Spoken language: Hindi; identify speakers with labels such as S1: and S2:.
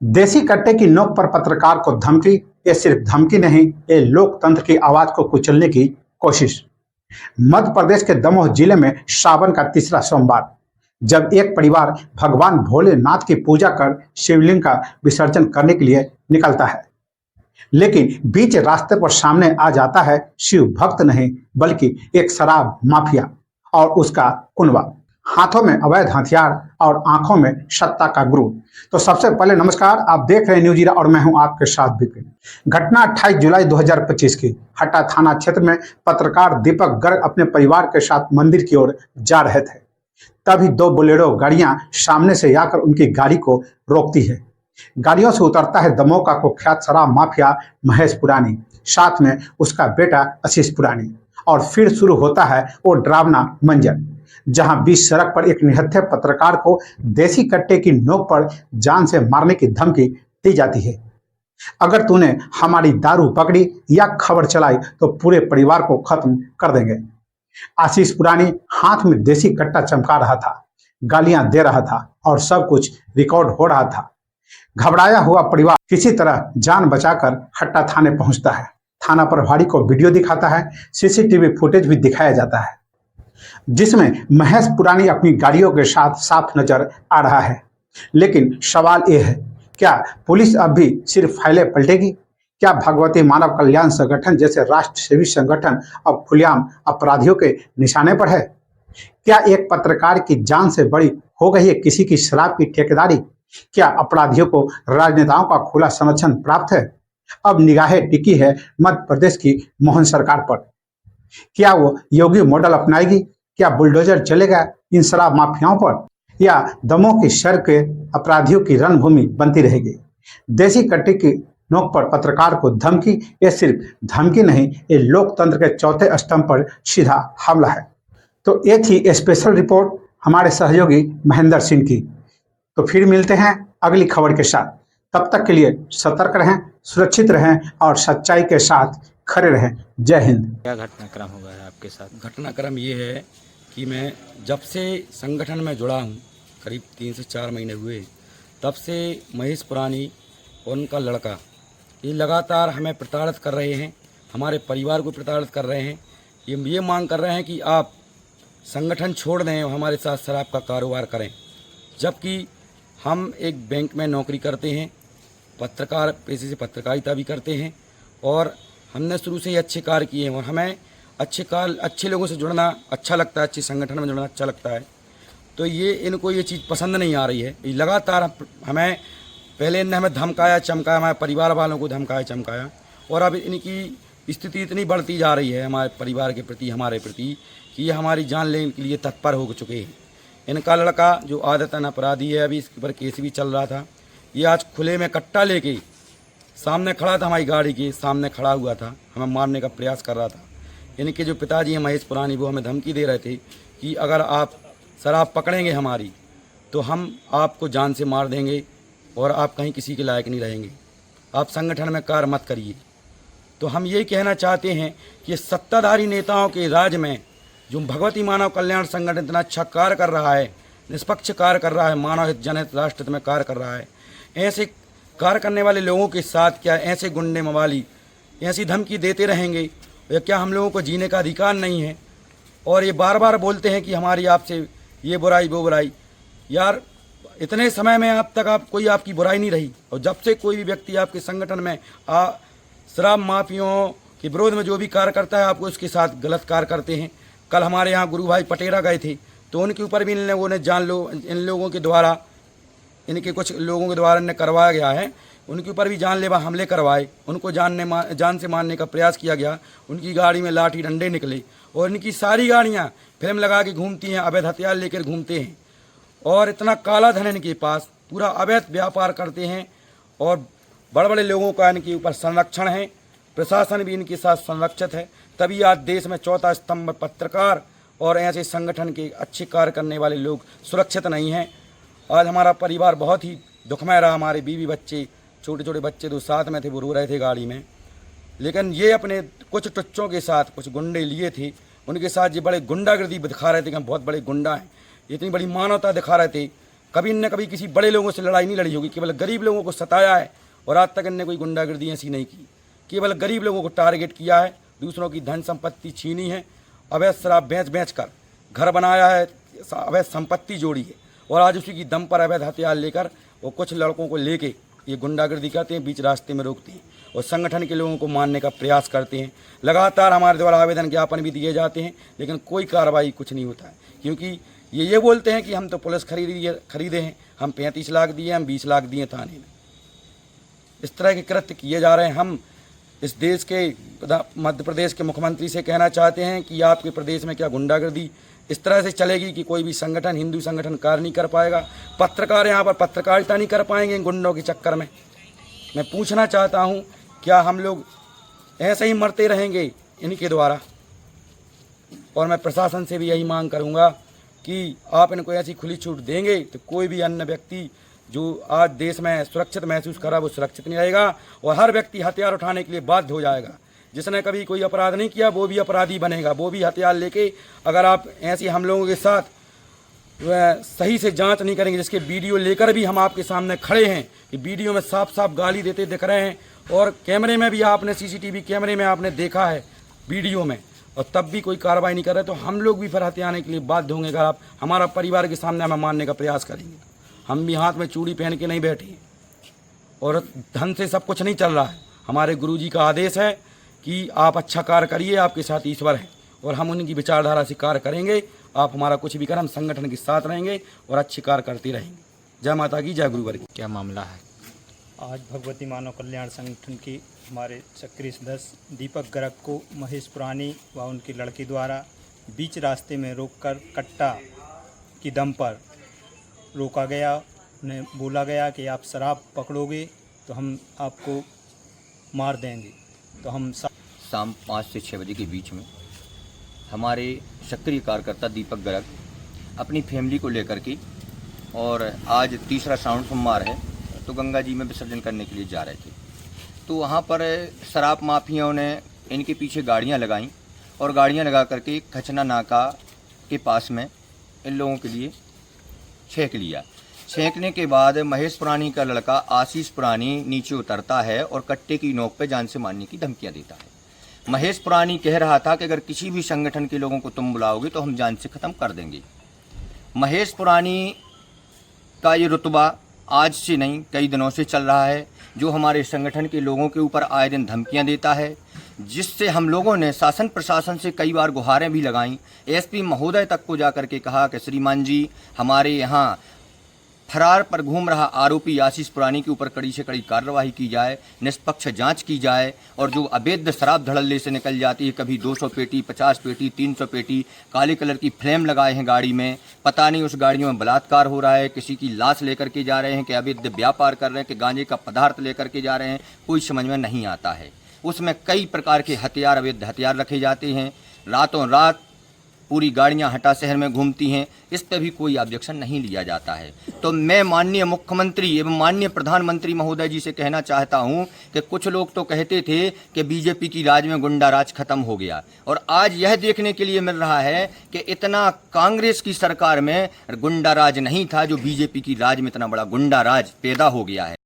S1: देसी कट्टे की नोक पर पत्रकार को धमकी। ये सिर्फ धमकी नहीं, ये लोकतंत्र की आवाज को कुचलने की कोशिश। मध्य प्रदेश के दमोह जिले में सावन का तीसरा सोमवार, जब एक परिवार भगवान भोलेनाथ की पूजा कर शिवलिंग का विसर्जन करने के लिए निकलता है, लेकिन बीच रास्ते पर सामने आ जाता है शिव भक्त नहीं बल्कि एक शराब माफिया और उसका कुनबा। हाथों में अवैध हथियार और आंखों में सत्ता का गुरु। तो सबसे पहले नमस्कार, आप देख रहे हैं न्यूज ईरा और मैं हूं आपके साथ विपिन। घटना 28 जुलाई 2025 की हट्टा थाना क्षेत्र में पत्रकार दीपक गर्ग अपने परिवार के साथ मंदिर की ओर जा रहे थे। तभी दो बोलेरो गाड़ियां सामने से आकर उनकी गाड़ी को रोकती है। गाड़ियों से उतरता है दमोह का कुख्यात शराब माफिया महेश पुरानी, साथ में उसका बेटा आशीष पुरानी। और फिर शुरू होता है वो डरावना मंजर, जहां बीच सड़क पर एक निहत्थे पत्रकार को देसी कट्टे की नोक पर जान से मारने की धमकी दी जाती है। अगर तूने हमारी दारू पकड़ी या खबर चलाई तो पूरे परिवार को खत्म कर देंगे। आशीष पुरानी हाथ में देसी कट्टा चमका रहा था, गालियां दे रहा था और सब कुछ रिकॉर्ड हो रहा था। घबराया हुआ परिवार किसी तरह जान बचाकर हट्टा थाने पहुंचता है। थाना प्रभारी को वीडियो दिखाता है, सीसीटीवी फुटेज भी दिखाया जाता है, जिसमें महेश पुरानी अपनी गाड़ियों के साथ साफ नजर आ रहा है। लेकिन सवाल यह है, क्या पुलिस अब भी सिर्फ फाइलें पलटेगी? क्या भगवती मानव कल्याण संगठन जैसे राष्ट्र सेवी संगठन अब खुलेआम अपराधियों के निशाने पर है? क्या एक पत्रकार की जान से बड़ी हो गई है किसी की शराब की ठेकेदारी? क्या अपराधियों को राजनेताओं का खुला समर्थन प्राप्त है? अब निगाहें टिकी है मध्य प्रदेश की मोहन सरकार पर। क्या वो योगी मॉडल अपनाएगी? क्या बुलडोजर चलेगा इन शराब माफियाओं पर, या दमोह की सड़क के अपराधियों की रणभूमि बनती रहेगी? देसी कट्टे की नोक पर पत्रकार को धमकी, ये सिर्फ धमकी नहीं, ये लोकतंत्र के चौथे स्तंभ पर सीधा हमला है। तो ये थी स्पेशल रिपोर्ट हमारे सहयोगी महेंद्र सिंह की। तो फिर मिलते हैं अगली खबर के साथ। तब तक के लिए सतर्क रहें, सुरक्षित रहें और सच्चाई के साथ खड़े रहें। जय हिंद।
S2: क्या घटनाक्रम हुआ है आपके साथ?
S3: घटनाक्रम ये है कि मैं जब से संगठन में जुड़ा हूँ, करीब 3 से 4 महीने हुए, तब से महेश पुरानी और उनका लड़का ये लगातार हमें प्रताड़ित कर रहे हैं, हमारे परिवार को प्रताड़ित कर रहे हैं। ये मांग कर रहे हैं कि आप संगठन छोड़ दें और हमारे साथ शराब का कारोबार करें। जबकि हम एक बैंक में नौकरी करते हैं, पत्रकार पेशे से पत्रकारिता भी करते हैं और हमने शुरू से ही अच्छे कार्य किए हैं और हमें अच्छे लोगों से जुड़ना अच्छा लगता है, अच्छे संगठन में जुड़ना अच्छा लगता है। तो इनको ये चीज़ पसंद नहीं आ रही है। ये लगातार हमें पहले इनने हमें धमकाया चमकाया, हमारे परिवार वालों को धमकाया चमकाया, और अब इनकी स्थिति इतनी बढ़ती जा रही है हमारे परिवार के प्रति, हमारे प्रति, कि ये हमारी जान लेने के लिए तत्पर हो चुके हैं। इनका लड़का जो आदतन अपराधी है, अभी इसके ऊपर केस भी चल रहा था, ये आज खुले में कट्टा लेके सामने खड़ा था, हमारी गाड़ी के सामने खड़ा हुआ था, हमें मारने का प्रयास कर रहा था। इनके जो पिताजी हैं महेश पुरानी, वो हमें धमकी दे रहे थे कि अगर आप शराब पकड़ेंगे हमारी तो हम आपको जान से मार देंगे और आप कहीं किसी के लायक नहीं रहेंगे, आप संगठन में कार्य मत करिए। तो हम ये कहना चाहते हैं कि सत्ताधारी नेताओं के राज में जो भगवती मानव कल्याण संगठन इतना अच्छा कार्य कर रहा है, निष्पक्ष कार्य कर रहा है, मानव हित जनहित राष्ट्र हित में कार्य कर रहा है, ऐसे कार्य करने वाले लोगों के साथ क्या ऐसे गुंडे मवाली ऐसी धमकी देते रहेंगे? या क्या हम लोगों को जीने का अधिकार नहीं है? और ये बार बार बोलते हैं कि हमारी आपसे ये बुराई वो बुराई। यार, इतने समय में अब तक कोई आपकी बुराई नहीं रही, और जब से कोई भी व्यक्ति आपके संगठन में शराब माफियों के विरोध में जो भी कार्य करता है, आपको उसके साथ गलत कार्य करते हैं। कल हमारे यहाँ गुरु भाई पटेरा गए थे, तो उनके ऊपर भी इन लोगों ने इन लोगों के द्वारा, इनके कुछ लोगों के द्वारा इन्हें करवाया गया है, उनके ऊपर भी जानलेवा हमले करवाए, उनको जान से मारने का प्रयास किया गया। उनकी गाड़ी में लाठी डंडे निकले और इनकी सारी गाड़ियाँ फिल्म लगा के घूमती हैं, अवैध हथियार लेकर घूमते हैं, और इतना काला धन इनके पास, पूरा अवैध व्यापार करते हैं, और बड़े बड़े लोगों का इनके ऊपर संरक्षण है, प्रशासन भी इनके साथ संरक्षित है। तभी आज देश में चौथा स्तंभ पत्रकार और ऐसे संगठन के अच्छे कार्य करने वाले लोग सुरक्षित नहीं हैं। आज हमारा परिवार बहुत ही दुखमय रहा। हमारे बीवी बच्चे, छोटे छोटे बच्चे तो साथ में थे, वो रो रहे थे गाड़ी में। लेकिन ये अपने कुछ टुच्चों के साथ, कुछ गुंडे लिए थे, उनके साथ ये बड़े गुंडागर्दी दिखा रहे थे कि हम बहुत बड़े गुंडा हैं, इतनी बड़ी मानवता दिखा रहे थे। कभी इनने कभी किसी बड़े लोगों से लड़ाई नहीं लड़ी होगी, केवल गरीब लोगों को सताया है। और आज तक इनने कोई गुंडागर्दी ऐसी नहीं की, केवल गरीब लोगों को टारगेट किया है, दूसरों की धन संपत्ति छीनी है, अवैध शराब बेच कर घर बनाया है, अवैध संपत्ति जोड़ी है, और आज उसी की दम पर अवैध हथियार लेकर वो कुछ लड़कों को लेके ये गुंडागर्दी करते हैं, बीच रास्ते में रोकते हैं और संगठन के लोगों को मारने का प्रयास करते हैं। लगातार हमारे द्वारा आवेदन ज्ञापन भी दिए जाते हैं, लेकिन कोई कार्रवाई कुछ नहीं होता है, क्योंकि ये बोलते हैं कि हम तो पुलिस खरीदे हैं, हम 35 लाख दिए, हम 20 लाख दिए थाने में। इस तरह के कृत्य किए जा रहे हैं। हम इस देश के मध्य प्रदेश के मुख्यमंत्री से कहना चाहते हैं कि आपके प्रदेश में क्या गुंडागर्दी इस तरह से चलेगी कि कोई भी संगठन, हिंदू संगठन कार्य नहीं कर पाएगा, पत्रकार यहाँ पर पत्रकारिता नहीं कर पाएंगे इन गुंडों के चक्कर में। मैं पूछना चाहता हूँ, क्या हम लोग ऐसे ही मरते रहेंगे इनके द्वारा? और मैं प्रशासन से भी यही मांग करूँगा कि आप इनको ऐसी खुली छूट देंगे तो कोई भी अन्य व्यक्ति जो आज देश में सुरक्षित महसूस कर रहा है वो सुरक्षित नहीं रहेगा, और हर व्यक्ति हथियार उठाने के लिए बाध्य हो जाएगा। जिसने कभी कोई अपराध नहीं किया वो भी अपराधी बनेगा, वो भी हथियार लेके। अगर आप ऐसे हम लोगों के साथ सही से जांच नहीं करेंगे, जिसके वीडियो लेकर भी हम आपके सामने खड़े हैं कि वीडियो में साफ साफ गाली देते दिख रहे हैं, और कैमरे में भी आपने सीसीटीवी कैमरे में आपने देखा है वीडियो में, और तब भी कोई कार्रवाई नहीं कर रहे, तो हम लोग भी फिर हथियाने के लिए बाध्य होंगे। अगर आप हमारा परिवार के सामने हमें मारने का प्रयास करेंगे, हम भी हाथ में चूड़ी पहन के नहीं बैठे और धन से सब कुछ नहीं चल रहा है। हमारे गुरुजी का आदेश है कि आप अच्छा कार्य करिए, आपके साथ ईश्वर है, और हम उनकी विचारधारा से कार्य करेंगे। आप हमारा कुछ भी करें, हम संगठन के साथ रहेंगे और अच्छे कार्य करते रहेंगे। जय माता की, जय गुरुवर की।
S2: क्या मामला है?
S4: आज भगवती मानव कल्याण संगठन की हमारे सक्रिय सदस्य दीपक गर्ग को महेश पुरानी व उनकी लड़की द्वारा बीच रास्ते में रोककर कट्टा की दम पर रोका गया। उन्हें बोला गया कि आप शराब पकड़ोगे तो हम आपको मार देंगे। तो हम
S5: शाम 5 से 6 बजे के बीच में हमारे सक्रिय कार्यकर्ता दीपक गर्ग अपनी फैमिली को लेकर के, और आज तीसरा श्रावण सोमवार है तो गंगा जी में विसर्जन करने के लिए जा रहे थे। तो वहाँ पर शराब माफियाओं ने इनके पीछे गाड़ियाँ लगाईं, और गाड़ियाँ लगा करके खचना नाका के पास में इन लोगों के लिए छेंक लिया। छेंकने के बाद महेश पुरानी का लड़का आशीष पुरानी नीचे उतरता है और कट्टे की नोक पे जान से मारने की धमकियां देता है। महेश पुरानी कह रहा था कि अगर किसी भी संगठन के लोगों को तुम बुलाओगे तो हम जान से ख़त्म कर देंगे। महेश पुरानी का ये रुतबा आज से नहीं कई दिनों से चल रहा है, जो हमारे संगठन के लोगों के ऊपर आए दिन धमकियां देता है, जिससे हम लोगों ने शासन प्रशासन से कई बार गुहारें भी लगाईं। एसपी महोदय तक को जाकर के कहा कि श्रीमान जी, हमारे यहाँ फरार पर घूम रहा आरोपी आशीष पुरानी के ऊपर कड़ी से कड़ी कार्रवाई की जाए, निष्पक्ष जांच की जाए, और जो अवैध शराब धड़ल्ले से निकल जाती है, कभी 200 पेटी, 50 पेटी, 300 पेटी, काले कलर की फ्लेम लगाए हैं गाड़ी में, पता नहीं उस गाड़ियों में बलात्कार हो रहा है, किसी की लाश लेकर के जा रहे हैं कि अवैध व्यापार कर रहे हैं कि गांजे का पदार्थ लेकर के जा रहे हैं, कोई समझ में नहीं आता है। उसमें कई प्रकार के हथियार, अवैध हथियार रखे जाते हैं। रातों रात पूरी गाड़ियां हटा शहर में घूमती हैं, इस पर भी कोई ऑब्जेक्शन नहीं लिया जाता है। तो मैं माननीय मुख्यमंत्री एवं माननीय प्रधानमंत्री महोदय जी से कहना चाहता हूं कि कुछ लोग तो कहते थे कि बीजेपी की राज में गुंडा राज खत्म हो गया, और आज यह देखने के लिए मिल रहा है कि इतना कांग्रेस की सरकार में गुंडा राज नहीं था, जो बीजेपी की राज में इतना बड़ा गुंडा राज पैदा हो गया है।